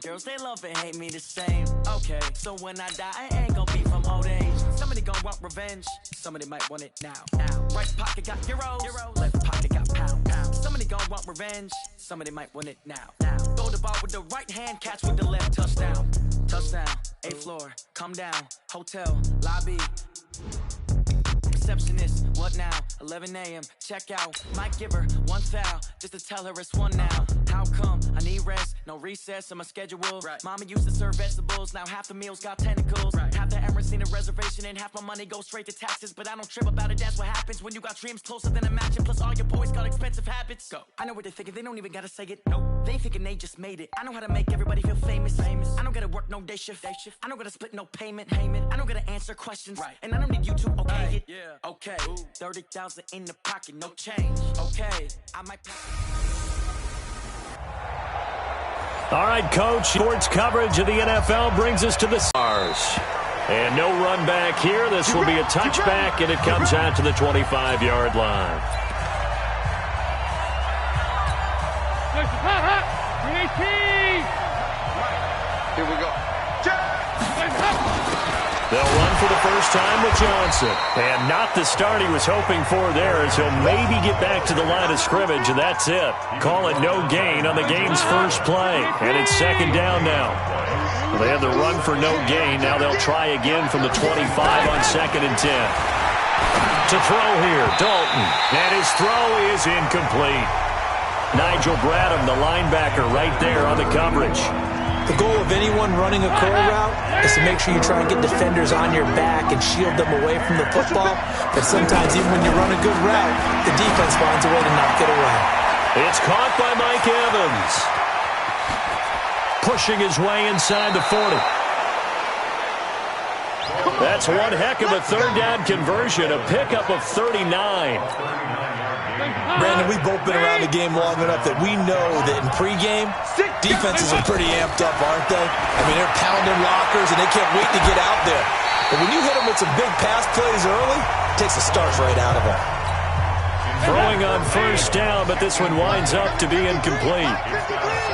Girls, they love and hate me the same. Okay, so when I die, I ain't gonna be from old age. Somebody gonna want revenge. Somebody might want it now. Right pocket got euros. Left pocket got pounds. Somebody gonna want revenge. Somebody might want it now. Throw the ball with the right hand, catch with the left. Touchdown. Touchdown. 8th floor. Come down. Hotel. Lobby. Receptionist, what now? 11 a.m. Check out. Might give her one foul just to tell her it's one now. How come? I need rest, no recess on my schedule. Right. Mama used to serve vegetables, now half the meals got tentacles. Right. Half the Emirates seen a reservation and half my money goes straight to taxes. But I don't trip about it, that's what happens when you got dreams closer than a match. And plus all your boys got expensive habits. Go. I know what they're thinking, they don't even gotta say it. Nope. They thinking they just made it. I know how to make everybody feel famous. I don't gotta work no day shift. I don't gotta split no payment. I don't gotta answer questions. Right. And I don't need you to okay it. Yeah. Okay, 30,000 in the pocket, no change. Okay, I might pass. All right, Coach. Sports coverage of the NFL brings us to the Stars. And no run back here. This will be a touchback, and it comes out to the 25-yard line. Here we go. They'll run for the first time with Johnson. And not the start he was hoping for there, as he'll maybe get back to the line of scrimmage, and that's it. Call it no gain on the game's first play. And it's second down now. They had the run for no gain. Now they'll try again from the 25 on 2nd and 10. To throw here, Dalton. And his throw is incomplete. Nigel Bradham, the linebacker, right there on the coverage. The goal of anyone running a curl route is to make sure you try and get defenders on your back and shield them away from the football. But sometimes even when you run a good route, the defense finds a way to knock it away. It's caught by Mike Evans. Pushing his way inside the 40. That's one heck of a third down conversion, a pickup of 39. Brandon, we've both been around the game long enough that we know that in pregame, defenses are pretty amped up, aren't they? I mean, they're pounding lockers, and they can't wait to get out there. But when you hit them with some big pass plays early, it takes the starch right out of them. Throwing on first down, but this one winds up to be incomplete.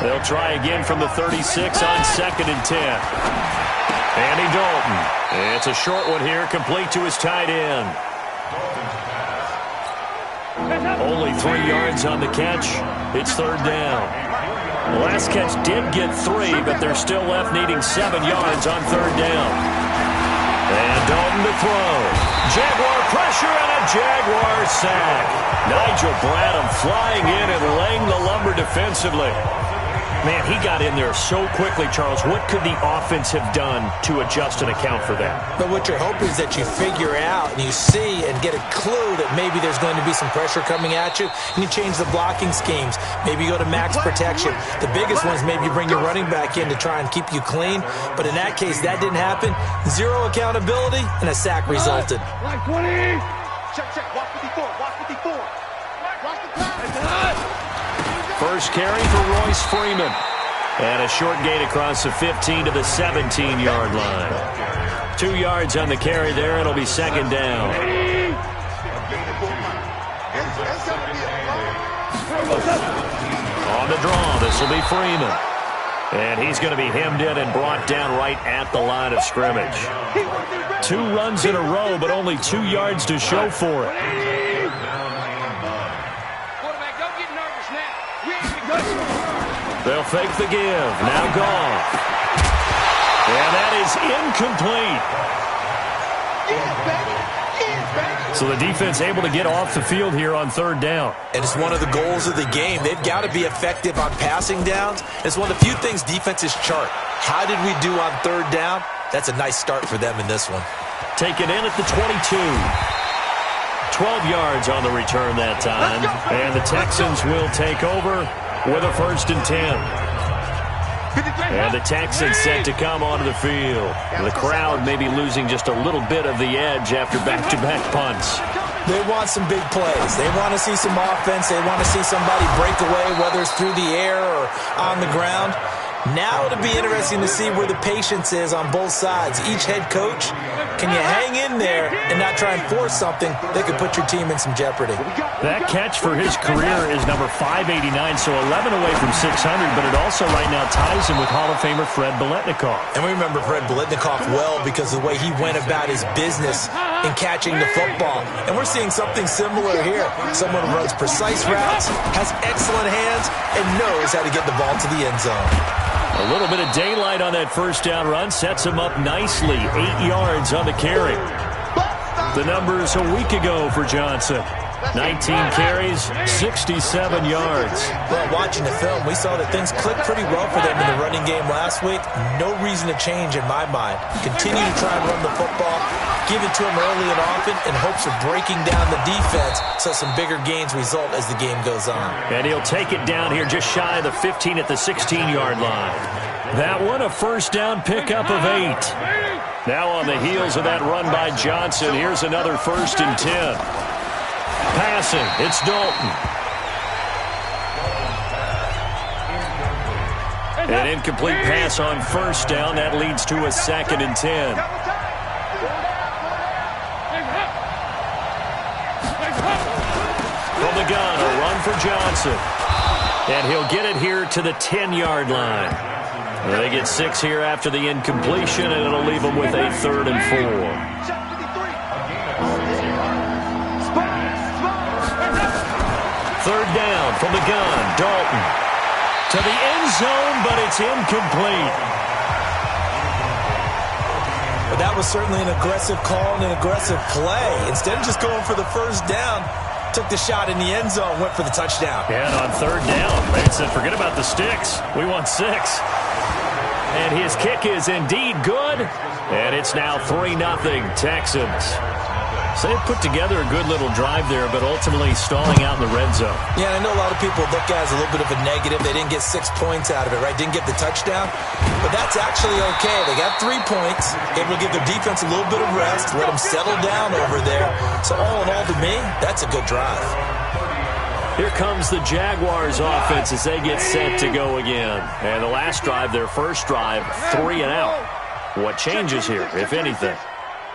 They'll try again from the 36 on 2nd and 10. Andy Dalton. It's a short one here, complete to his tight end. Only 3 yards on the catch. It's third down. The last catch did get 3, but they're still left needing 7 yards on third down. And Dalton to throw. Jaguar pressure and a Jaguar sack. Nigel Bradham flying in and laying the lumber defensively. Man, he got in there so quickly, Charles. What could the offense have done to adjust and account for that? But what you're hoping is that you figure out and you see and get a clue that maybe there's going to be some pressure coming at you, and you change the blocking schemes. Maybe you go to max protection. The biggest ones, maybe you bring your running back in to try and keep you clean. But in that case, that didn't happen. 0 accountability, and a sack resulted. Line 20. Check. Watch 54. Watch 54. Watch the pass. First carry for Royce Freeman. And a short gain across the 15 to the 17-yard line. 2 yards on the carry there. It'll be second down. On the draw, this will be Freeman. And he's going to be hemmed in and brought down right at the line of scrimmage. 2 runs in a row, but only 2 yards to show for it. They'll fake the give. Now Goff. And that is incomplete. So the defense able to get off the field here on third down. And it's one of the goals of the game. They've got to be effective on passing downs. It's one of the few things defenses chart. How did we do on third down? That's a nice start for them in this one. Taken in at the 22. 12 yards on the return that time. And the Texans will take over with a 1st and 10. And the Texans set to come onto the field. The crowd may be losing just a little bit of the edge after back-to-back punts. They want some big plays. They want to see some offense. They want to see somebody break away, whether it's through the air or on the ground. Now it'll be interesting to see where the patience is on both sides. Each head coach, can you hang in there and not try and force something that could put your team in some jeopardy? That catch for his career is number 589, so 11 away from 600, but it also right now ties him with Hall of Famer Fred Biletnikoff. And we remember Fred Biletnikoff well because of the way he went about his business in catching the football. And we're seeing something similar here. Someone who runs precise routes, has excellent hands, and knows how to get the ball to the end zone. A little bit of daylight on that first down run sets him up nicely. 8 yards on the carry. The numbers a week ago for Johnson. 19 carries, 67 yards. Well, watching the film, we saw that things clicked pretty well for them in the running game last week. No reason to change in my mind. Continue to try and run the football, give it to him early and often in hopes of breaking down the defense so some bigger gains result as the game goes on. And he'll take it down here just shy of the 15 at the 16-yard line. That one a first down pickup of 8. Now on the heels of that run by Johnson, here's another 1st and 10. Passing, it's Dalton. An incomplete pass on first down. That leads to a 2nd and 10. From the gun, a run for Johnson. And he'll get it here to the 10-yard line. They get 6 here after the incompletion, and it'll leave them with a 3rd and 4. Third down from the gun, Dalton. To the end zone, but it's incomplete. But that was certainly an aggressive call and an aggressive play. Instead of just going for the first down, took the shot in the end zone, went for the touchdown. And on third down, they said, forget about the sticks. We want 6. And his kick is indeed good. And it's now 3-0 Texans. So they put together a good little drive there, but ultimately stalling out in the red zone. Yeah, and I know a lot of people look at it as a little bit of a negative. They didn't get 6 points out of it, right? Didn't get the touchdown. But that's actually okay. They got 3 points. Able to give their defense a little bit of rest, let them settle down over there. So all in all, to me, that's a good drive. Here comes the Jaguars offense as they get set to go again. And the last drive, their first drive, 3 and out. What changes here, if anything?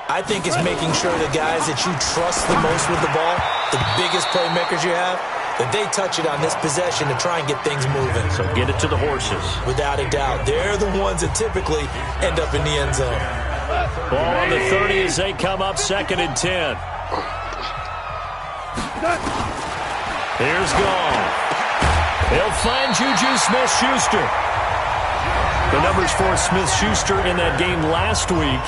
I think it's making sure the guys that you trust the most with the ball, the biggest playmakers you have, that they touch it on this possession to try and get things moving. So get it to the horses. Without a doubt. They're the ones that typically end up in the end zone. Ball on the 30 as they come up 2nd and 10. Here's Gall. They'll find Juju Smith-Schuster. The numbers for Smith-Schuster in that game last week.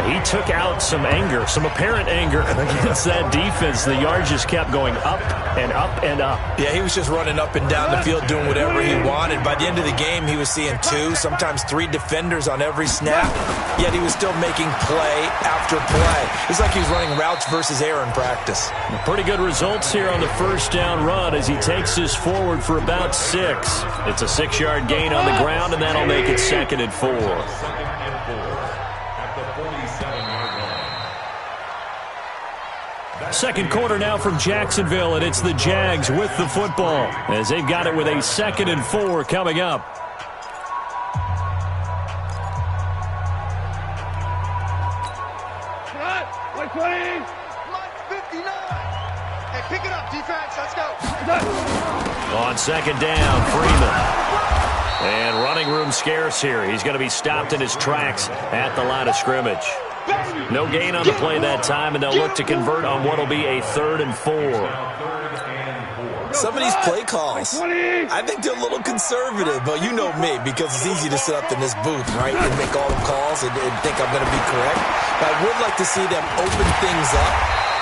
He took out some anger, some apparent anger against that defense. The yards just kept going up and up and up. Yeah, he was just running up and down the field doing whatever he wanted. By the end of the game, he was seeing 2, sometimes 3 defenders on every snap, yet he was still making play after play. It's like he was running routes versus air in practice. Pretty good results here on the first down run as he takes this forward for about 6. It's a 6-yard gain on the ground, and that'll make it 2nd and 4. Second quarter now from Jacksonville, and it's the Jags with the football as they've got it with a 2nd and 4 coming up. Line 20. Line 59. Hey, pick it up, defense. Let's go. On 2nd down, Freeman. And running room scarce here. He's going to be stopped in his tracks at the line of scrimmage. No gain on the play that time, and they'll look to convert on what will be a 3rd and 4. Some of these play calls, I think they're a little conservative, but you know me, because it's easy to sit up in this booth, right, and make all the calls and think I'm going to be correct. But I would like to see them open things up,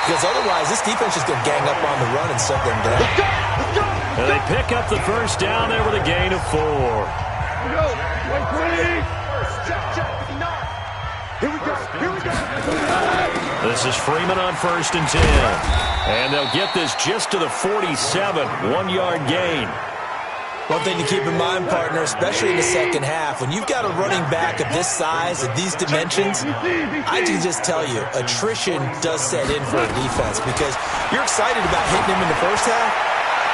because otherwise this defense is going to gang up on the run and shut them down. And they pick up the first down there with a gain of 4. Here we go. 120. Check. Here we go. This is Freeman on 1st and 10. And they'll get this just to the 47, 1-yard gain. One thing to keep in mind, partner, especially in the second half, when you've got a running back of this size, of these dimensions, I can just tell you, attrition does set in for a defense because you're excited about hitting him in the first half.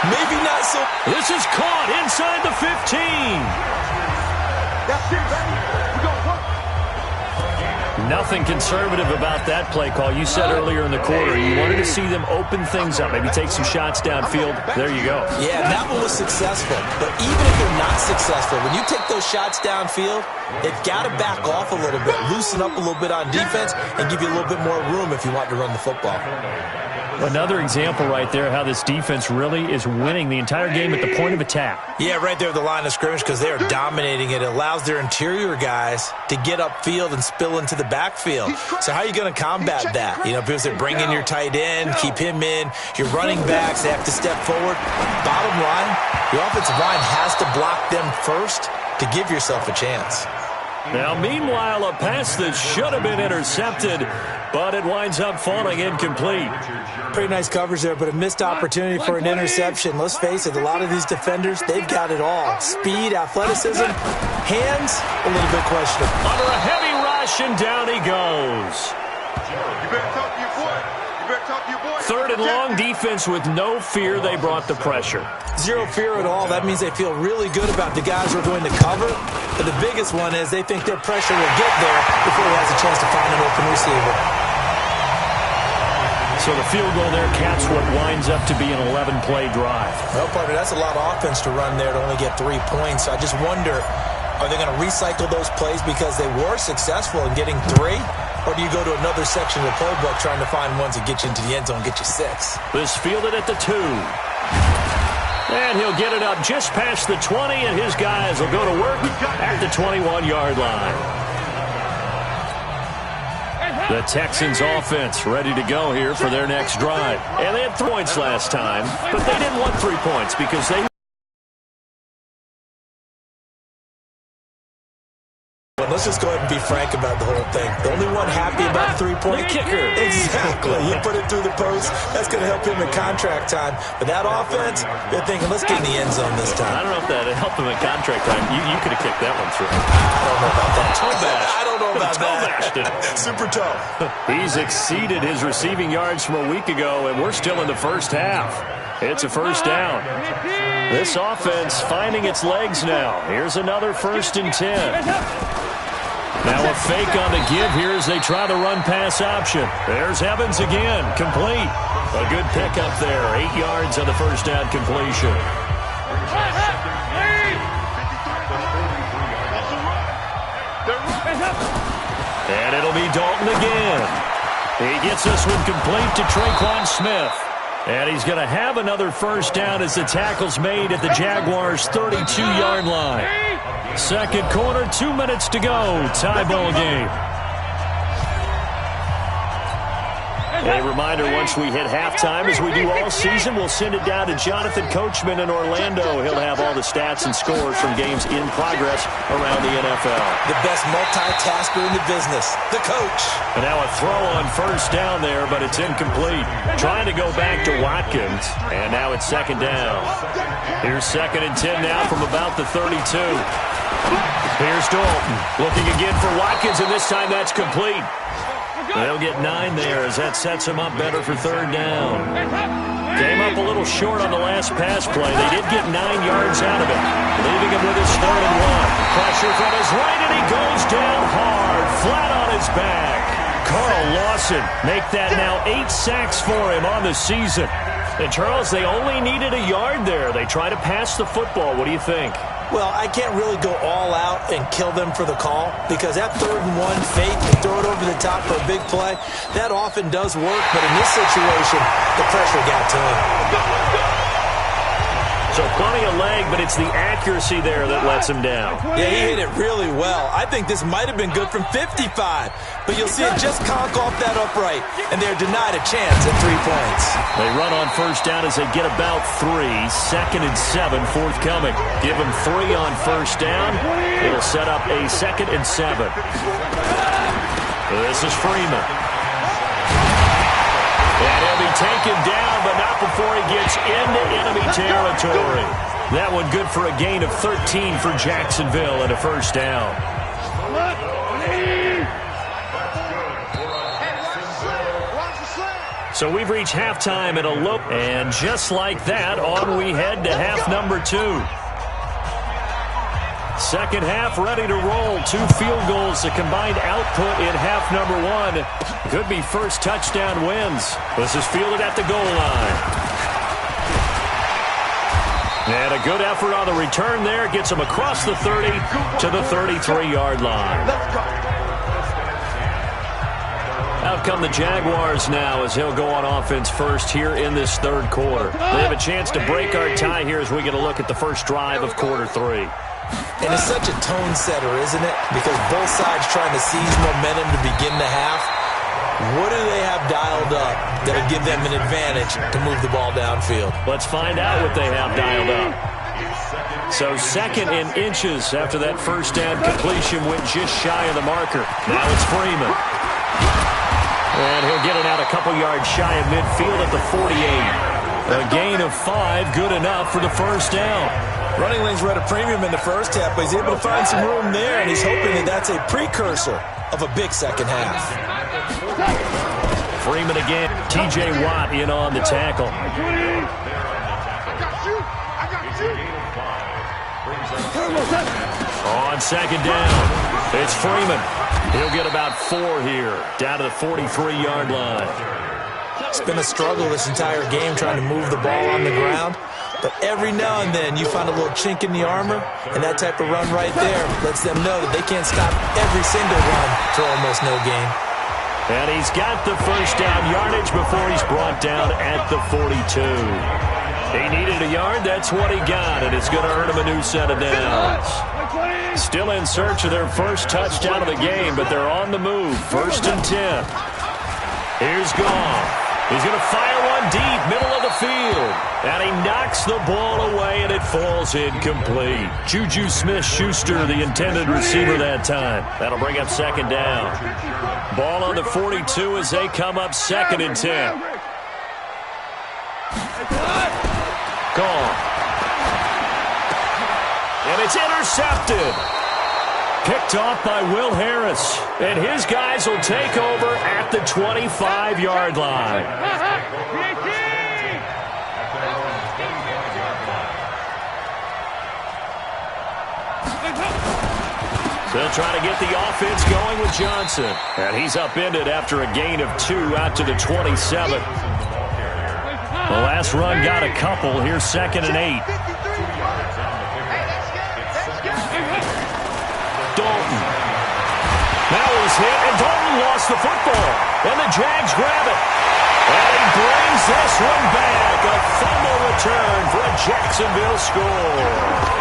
Maybe not so. This is caught inside the 15. That's it, baby. We're going to work. Nothing conservative about that play call. You said earlier in the quarter you wanted to see them open things up, maybe take some shots downfield. There you go. Yeah, that one was successful. But even if you're not successful, when you take those shots downfield, they've got to back off a little bit, loosen up a little bit on defense, and give you a little bit more room if you want to run the football. Another example right there how this defense really is winning the entire game at the point of attack. Yeah, right there at the line of scrimmage because they are dominating it. It allows their interior guys to get upfield and spill into the backfield. So how are you going to combat that? You know, because they bring in your tight end, keep him in. Your running backs, they have to step forward. Bottom line, your offensive line has to block them first to give yourself a chance. Now, meanwhile, a pass that should have been intercepted, but it winds up falling incomplete. Pretty nice coverage there, but a missed opportunity for an interception. Let's face it, a lot of these defenders, they've got it all. Speed, athleticism, hands, a little bit questionable. Under a heavy rush, and down he goes. You better talk to your boy. You better talk to your boy. Third and long, defense with no fear. They brought the pressure. Zero fear at all. That means they feel really good about the guys who are going to cover. But the biggest one is they think their pressure will get there before he has a chance to find an open receiver. So the field goal there caps what winds up to be an 11-play drive. Well, partner, that's a lot of offense to run there to only get 3 points. I just wonder, are they going to recycle those plays because they were successful in getting 3? Or do you go to another section of the playbook trying to find ones that get you into the end zone and get you 6? This fielded at the 2. And he'll get it up just past the 20, and his guys will go to work at the 21-yard line. The Texans offense ready to go here for their next drive. And they had 3 points last time, but they didn't want 3 points because they... Let's just go ahead and be frank about the whole thing. The only one happy about the 3-point kicker. Exactly. You put it through the post. That's going to help him in contract time. But that offense, they're thinking, let's get in the end zone this time. I don't know if that helped him in contract time. You could have kicked that one through. I don't know about that. Toe bash. I don't know about toe bashed it. Super toe. He's exceeded his receiving yards from a week ago, and we're still in the first half. It's a first down. This offense finding its legs now. Here's another 1st and 10. Now a fake on the give here as they try the run-pass option. There's Evans again, complete. A good pickup there, 8 yards on the first down completion. And it'll be Dalton again. He gets this one complete to Traquan Smith. And he's going to have another first down as the tackle's made at the Jaguars' 32-yard line. Second quarter, 2 minutes to go. Tie ball game. A reminder, once we hit halftime, as we do all season, we'll send it down to Jonathan Coachman in Orlando. He'll have all the stats and scores from games in progress around the NFL. The best multitasker in the business, the coach. And now a throw on first down there, but it's incomplete. Trying to go back to Watkins, and now it's second down. Here's 2nd and 10 now from about the 32. Here's Dalton looking again for Watkins, and this time that's complete. They'll get 9 there as that sets them up better for third down. Came up a little short on the last pass play. They did get 9 yards out of it, leaving him with his 3rd and 1. Pressure from his right, and he goes down hard, flat on his back. Carl Lawson make that now 8 sacks for him on the season. And Charles, they only needed a yard there. They try to pass the football. What do you think? Well, I can't really go all out and kill them for the call because that 3rd and 1 fake and throw it over the top for a big play, that often does work. But in this situation, the pressure got to him. So plenty of leg, but it's the accuracy there that lets him down. Yeah, he hit it really well. I think this might have been good from 55. But you'll see it just conk off that upright, and they're denied a chance at 3 points. They run on first down as they get about 3. 2nd and 7 forthcoming. Give them 3 on first down. It'll set up a 2nd and 7. This is Freeman. And he'll be taken down, but not before he gets into enemy territory. That one good for a gain of 13 for Jacksonville and a first down. So we've reached halftime at a low, and just like that, on we head to half number 2. Second half ready to roll. 2 field goals, the combined output in half number 1. Could be first touchdown wins. This is fielded at the goal line. And a good effort on the return there. Gets him across the 30 to the 33-yard line. Out come the Jaguars now as he'll go on offense first here in this third quarter. They have a chance to break our tie here as we get a look at the first drive of quarter 3. And it's such a tone setter, isn't it? Because both sides trying to seize momentum to begin the half. What do they have dialed up that'll give them an advantage to move the ball downfield? Let's find out what they have dialed up. So second in inches after that first down completion went just shy of the marker. Now it's Freeman. And he'll get it out a couple yards shy of midfield at the 48. A gain of 5, good enough for the first down. Running lanes were at a premium in the first half, but he's able to find some room there, and he's hoping that that's a precursor of a big second half. Freeman again. T.J. Watt in on the tackle. On second down, it's Freeman. He'll get about 4 here, down to the 43-yard line. It's been a struggle this entire game trying to move the ball on the ground. But every now and then you find a little chink in the armor, and that type of run right there lets them know that they can't stop every single run for almost no gain. And he's got the first down yardage before he's brought down at the 42. He needed a yard, that's what he got, and it's going to earn him a new set of downs. Still in search of their first touchdown of the game, but they're on the move. 1st and 10. Here's Goff. He's going to fire one deep, middle of the field. And he knocks the ball away, and it falls incomplete. Juju Smith-Schuster, the intended receiver that time. That'll bring up second down. Ball on the 42 as they come up 2nd and 10. Gone. And it's intercepted. Picked off by Will Harris. And his guys will take over at the 25-yard line. So they'll try to get the offense going with Johnson. And he's upended after a gain of 2 out to the 27. The last run got a couple. Here's 2nd and 8. Dalton. Now he's hit, and Dalton lost the football. And the Jags grab it. And he brings this one back. A fumble return for a Jacksonville score.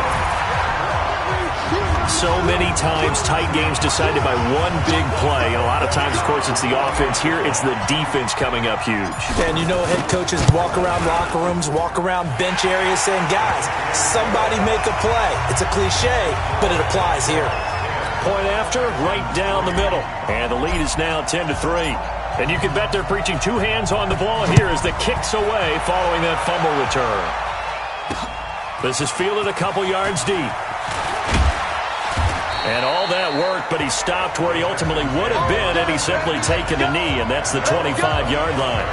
So many times tight games decided by one big play. And a lot of times, of course, it's the offense. Here, it's the defense coming up huge. And you know head coaches walk around locker rooms, walk around bench areas saying, guys, somebody make a play. It's a cliche, but it applies here. Point after, right down the middle. And the lead is now 10-3. And you can bet they're preaching 2 hands on the ball here as the kick's away following that fumble return. This is fielded a couple yards deep. And all that worked, but he stopped where he ultimately would have been, and he's simply taken a knee, and that's the 25-yard line.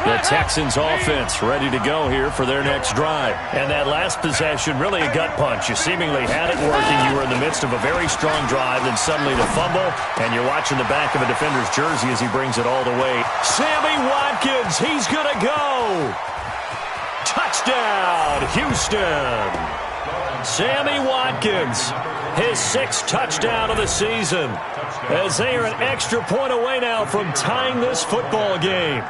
The Texans offense ready to go here for their next drive. And that last possession, really a gut punch. You seemingly had it working. You were in the midst of a very strong drive, then suddenly the fumble, and you're watching the back of a defender's jersey as he brings it all the way. Sammy Watkins, he's going to go. Touchdown, Houston. Sammy Watkins, his 6th touchdown of the season, as they are an extra point away now from tying this football game.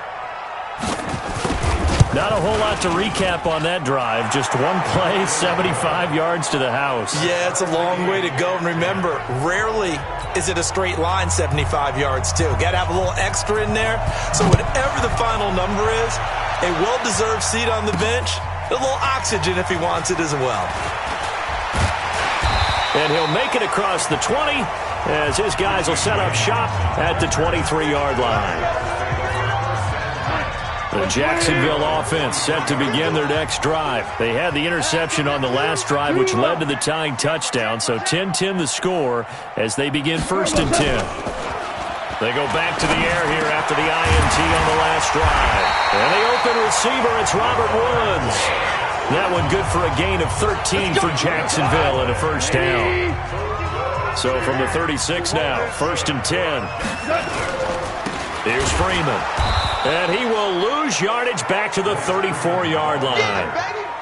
Not a whole lot to recap on that drive. Just one play, 75 yards to the house. Yeah, it's a long way to go. And remember, rarely is it a straight line 75 yards, too. Got to have a little extra in there. So whatever the final number is, a well-deserved seat on the bench, a little oxygen if he wants it as well. And he'll make it across the 20 as his guys will set up shop at the 23-yard line. The Jacksonville offense set to begin their next drive. They had the interception on the last drive, which led to the tying touchdown. So 10-10 the score as they begin 1st and 10. They go back to the air here after the INT on the last drive. And the open receiver, it's Robert Woods. That one good for a gain of 13 for Jacksonville and a first down. So from the 36 now, 1st and 10. Here's Freeman. And he will lose yardage back to the 34-yard line.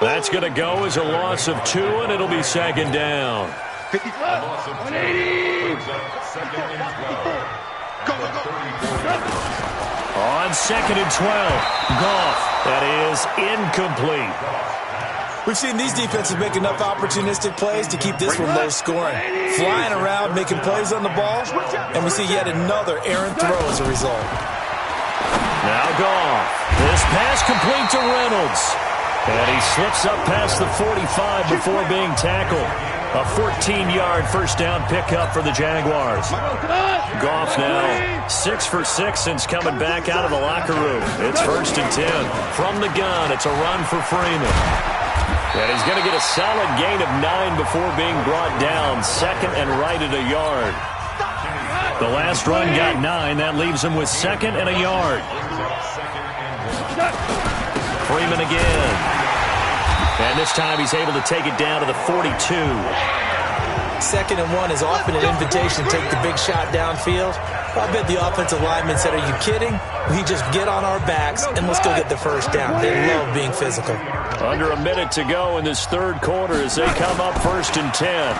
That's going to go as a loss of 2, and it'll be 2nd down. 180. On 2nd and 12, Goff. That is incomplete. We've seen these defenses make enough opportunistic plays to keep this one low scoring. Flying around, making plays on the ball, and we see yet another errant throw as a result. Now Goff. This pass complete to Reynolds. And he slips up past the 45 before being tackled. A 14-yard first down pickup for the Jaguars. Goff now 6 for 6 since coming back out of the locker room. It's 1st and 10. From the gun, it's a run for Freeman. And he's going to get a solid gain of 9 before being brought down. 2nd and right at a yard. The last run got 9. That leaves him with 2nd and a yard. Freeman again. And this time he's able to take it down to the 42. 2nd and 1 is often an invitation to take the big shot downfield. I bet the offensive lineman said, "Are you kidding? We just get on our backs and let's go get the first down." They love being physical. Under a minute to go in this 3rd quarter as they come up 1st and 10.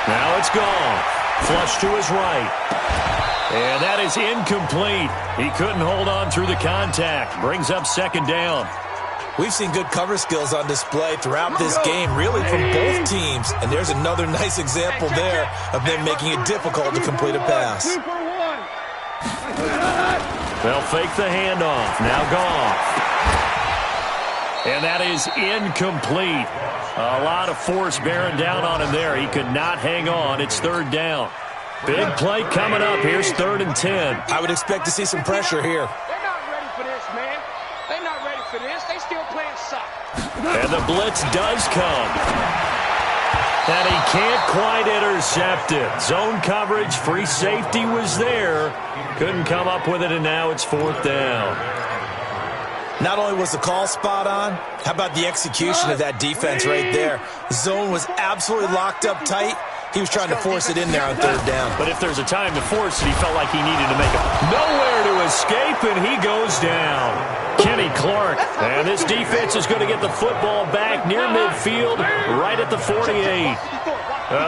Now it's gone. Flush to his right. And that is incomplete. He couldn't hold on through the contact. Brings up 2nd down. We've seen good cover skills on display throughout this game, really from both teams. And there's another nice example there of them making it difficult to complete a pass. They'll fake the handoff. Now Goff. And that is incomplete. A lot of force bearing down on him there. He could not hang on. It's 3rd down. Big play coming up. Here's 3rd and 10. I would expect to see some pressure here. They're not ready for this, man. They're not ready for this. They still playing soccer. And the blitz does come. And he can't quite intercept it. Zone coverage, free safety was there. Couldn't come up with it, and now it's 4th down. Not only was the call spot on, how about the execution of that defense right there? The zone was absolutely locked up tight. He was trying to force it in there on 3rd down. But if there's a time to force it, he felt like he needed to make it. Nowhere to escape, and he goes down. Kenny Clark. And this defense is going to get the football back near midfield, right at the 48.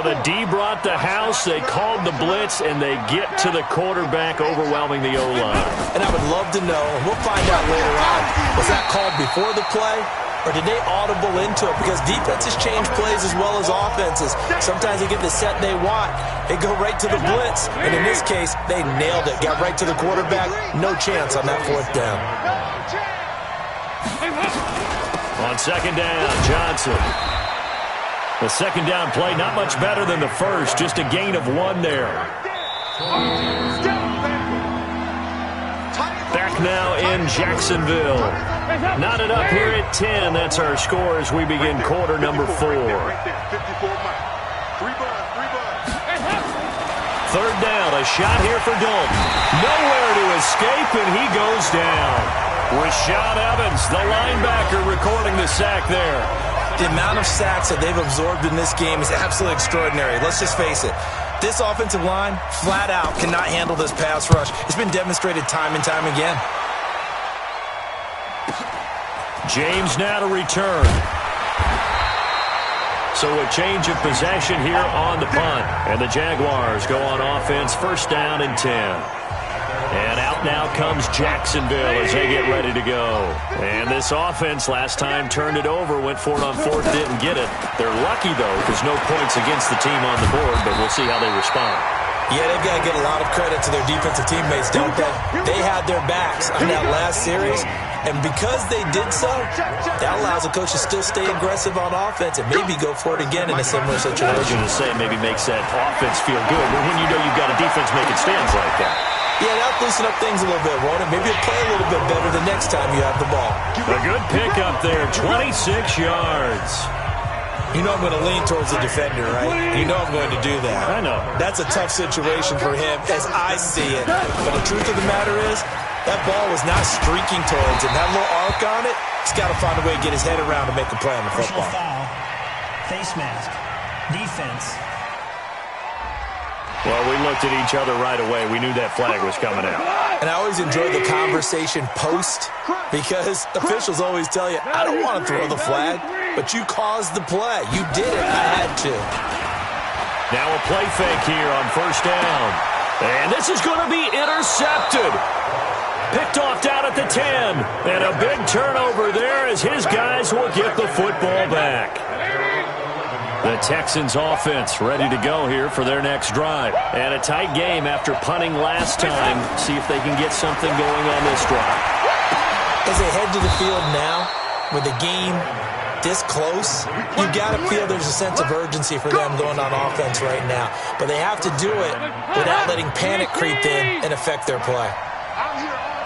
The D brought the house. They called the blitz, and they get to the quarterback, overwhelming the O-line. And I would love to know, and we'll find out later on, was that called before the play? Or did they audible into it? Because defenses change plays as well as offenses. Sometimes they get the set they want. They go right to the blitz. And in this case, they nailed it. Got right to the quarterback. No chance on that 4th down. On 2nd down, Johnson. The 2nd down play, not much better than the first. Just a gain of 1 there. Back now in Jacksonville. Knotted up here at 10. That's our score as we begin quarter number 4. 3rd down, a shot here for Dalton. Nowhere to escape, and he goes down. Rashad Evans, the linebacker, recording the sack there. The amount of sacks that they've absorbed in this game is absolutely extraordinary. Let's just face it. This offensive line, flat out, cannot handle this pass rush. It's been demonstrated time and time again. James now to return. So a change of possession here on the punt. And the Jaguars go on offense, 1st down and 10. And out now comes Jacksonville as they get ready to go. And this offense last time turned it over, went for it on 4th, didn't get it. They're lucky, though, because no points against the team on the board, but we'll see how they respond. Yeah, they've got to get a lot of credit to their defensive teammates, don't they? They had their backs on that last series, and because they did so, that allows a coach to still stay aggressive on offense and maybe go for it again in a similar situation. I was going to say maybe makes that offense feel good, but when you know you've got a defense making stands like that. Yeah, that'll loosen up things a little bit, won't it? Maybe you'll play a little bit better the next time you have the ball. A good pickup there, 26 yards. You know I'm going to lean towards the defender, right? You know I'm going to do that. I know. That's a tough situation for him as I see it. But the truth of the matter is, That ball was not streaking towards him. That little arc on it, he's got to find a way to get his head around to make a play on the football. Foul, face mask, defense. Well, we looked at each other right away. We knew that flag was coming out. And I always enjoy the conversation post because officials always tell you, I don't want to throw the flag, but you caused the play. You did it. I had to. Now a play fake here on first down. And this is going to be intercepted. Picked off down at the 10. And a big turnover there as his guys will get the football back. The Texans offense ready to go here for their next drive. And a tight game after punting last time. See if they can get something going on this drive. As they head to the field now with the game this close, you got to feel there's a sense of urgency for them going on offense right now. But they have to do it without letting panic creep in and affect their play.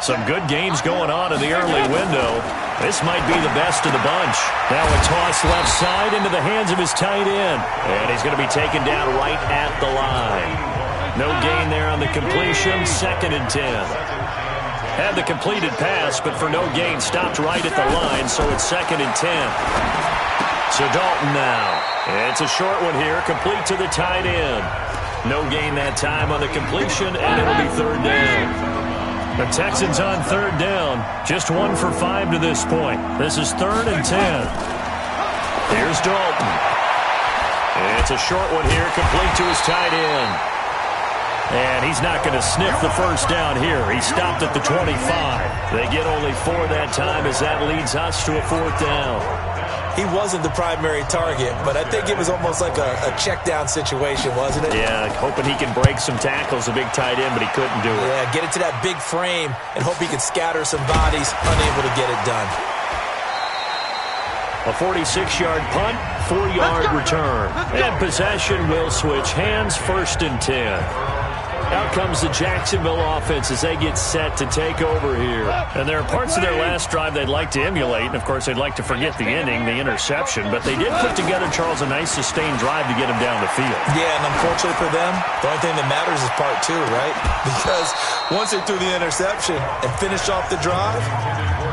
Some good games going on in the early window. This might be the best of the bunch. Now a toss left side into the hands of his tight end. And he's going to be taken down right at the line. No gain there on the completion. 2nd and 10. Had the completed pass, but for no gain, stopped right at the line, so it's 2nd and 10. So Dalton now. It's a short one here, complete to the tight end. No gain that time on the completion, and it'll be 3rd down. The Texans on 3rd down, just 1 for 5 to this point. This is 3rd and 10. Here's Dalton. It's a short one here, complete to his tight end. And he's not going to sniff the first down here. He stopped at the 25. They get only 4 that time as that leads us to a 4th down. He wasn't the primary target, but I think it was almost like a check down situation, wasn't it? Yeah, hoping he can break some tackles, a big tight end, but he couldn't do it. Yeah, get it to that big frame and hope he can scatter some bodies, unable to get it done. A 46-yard punt, 4-yard return. And possession will switch hands, 1st and 10. Out comes the Jacksonville offense as they get set to take over here. And there are parts of their last drive they'd like to emulate. And, of course, they'd like to forget the ending, the interception. But they did put together, Charles, a nice sustained drive to get him down the field. Yeah, and unfortunately for them, the only thing that matters is part 2, right? Because once they threw the interception and finished off the drive,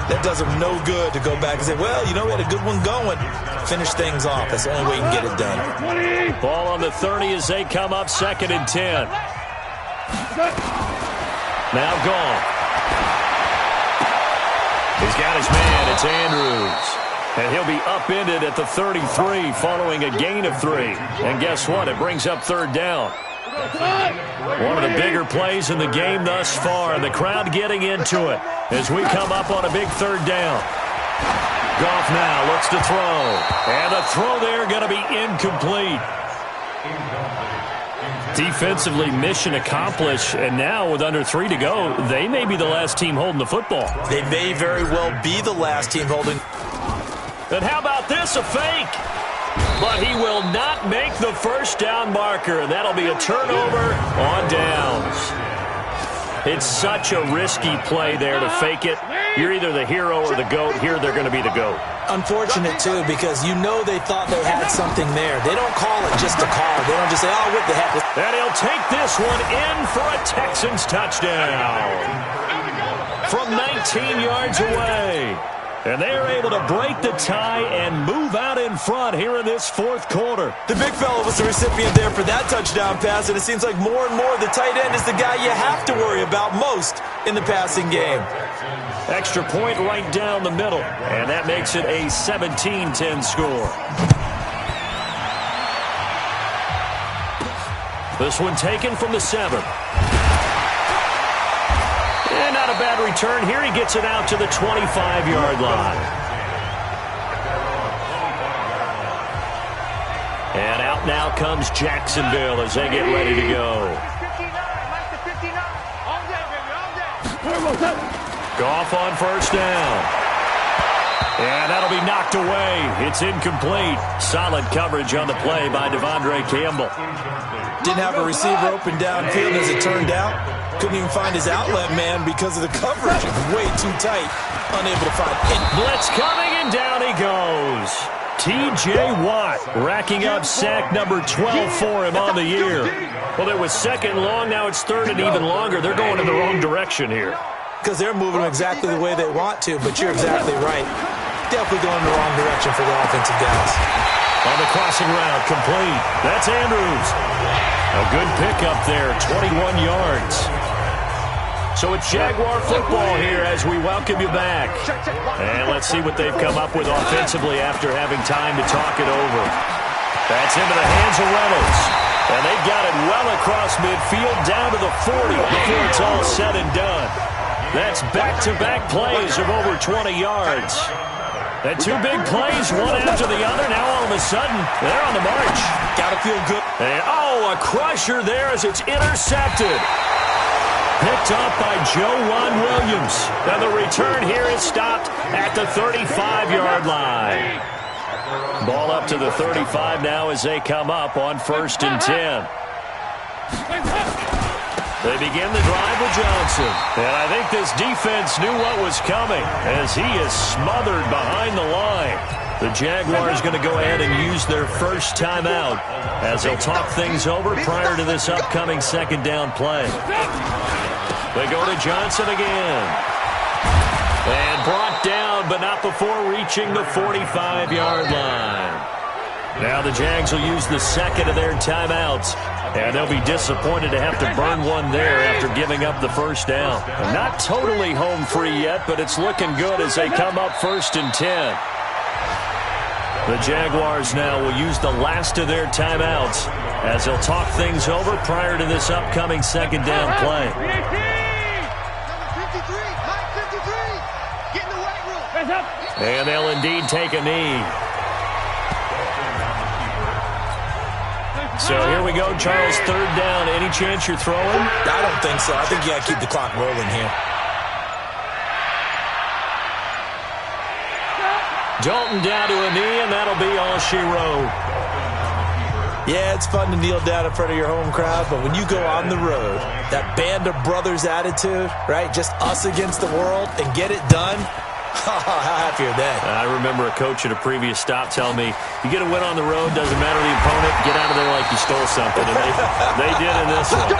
that does them no good to go back and say, well, you know, we had a good one going. Finish things off. That's the only way you can get it done. Ball on the 30 as they come up, 2nd and 10. Now gone. He's got his man. It's Andrews. And he'll be upended at the 33 following a gain of 3. And guess what? It brings up 3rd down. One of the bigger plays in the game thus far. And the crowd getting into it as we come up on a big 3rd down. Goff now looks to throw. And the throw there going to be incomplete. Defensively, mission accomplished, and now with under 3 to go, they may be the last team holding the football. They may very well be the last team holding. And how about this, a fake? But he will not make the first down marker. That'll be a turnover on downs. It's such a risky play there to fake it. You're either the hero or the GOAT. Here they're going to be the GOAT. Unfortunate, too, because you know they thought they had something there. They don't call it just a call. They don't just say, oh, what the heck. And he'll take this one in for a Texans touchdown from 19 yards away. And they are able to break the tie and move out in front here in this 4th quarter. The big fella was the recipient there for that touchdown pass, and it seems like more and more the tight end is the guy you have to worry about most in the passing game. Extra point right down the middle, and that makes it a 17-10 score. This one taken from the 7. And not a bad return here. He gets it out to the 25-yard line. And out now comes Jacksonville as they get ready to go. Goff on first down. And that'll be knocked away. It's incomplete. Solid coverage on the play by Devondre Campbell. Didn't have a receiver open downfield as it turned out. Couldn't even find his outlet man because of the coverage. Way too tight. Unable to find it. Blitz coming, and down he goes. T.J. Watt racking up sack number 12 for him on the year. Well, it was 2nd long. Now it's 3rd and even longer. They're going in the wrong direction here. because they're moving them exactly the way they want to, but you're exactly right. Definitely going in the wrong direction for the offensive guys. On the crossing route, complete. That's Andrews. A good pickup there, 21 yards. So it's Jaguar football here as we welcome you back. And let's see what they've come up with offensively after having time to talk it over. That's into the hands of Reynolds. And they've got it well across midfield down to the 40 before it's all said and done. That's back-to-back plays of over 20 yards. And two big plays, one after the other. Now all of a sudden, they're on the march. Got to feel good. And, a crusher there as it's intercepted. Picked up by Juwan Williams. And the return here is stopped at the 35-yard line. Ball up to the 35 now as they come up on 1st and 10. They begin the drive with Johnson. And I think this defense knew what was coming as he is smothered behind the line. The Jaguars going to go ahead and use their first timeout as they'll talk things over prior to this upcoming second down play. They go to Johnson again. And brought down, but not before reaching the 45-yard line. Now the Jags will use the second of their timeouts. And they'll be disappointed to have to burn one there after giving up the first down. Not totally home free yet, but it's looking good as they come up 1st and 10. The Jaguars now will use the last of their timeouts as they'll talk things over prior to this upcoming second down play. Number 53, Mike 53, get in the weight room. And they'll indeed take a knee. So here we go, Charles, 3rd down. Any chance you're throwing? I don't think so. I think you got to keep the clock rolling here. Dalton down to a knee, and that'll be all she wrote. Yeah, it's fun to kneel down in front of your home crowd, but when you go on the road, that band of brothers attitude, right, just us against the world, and get it done, how happy are they? I remember a coach at a previous stop telling me, you get a win on the road, doesn't matter the opponent, get out of there like you stole something. And they did in this one.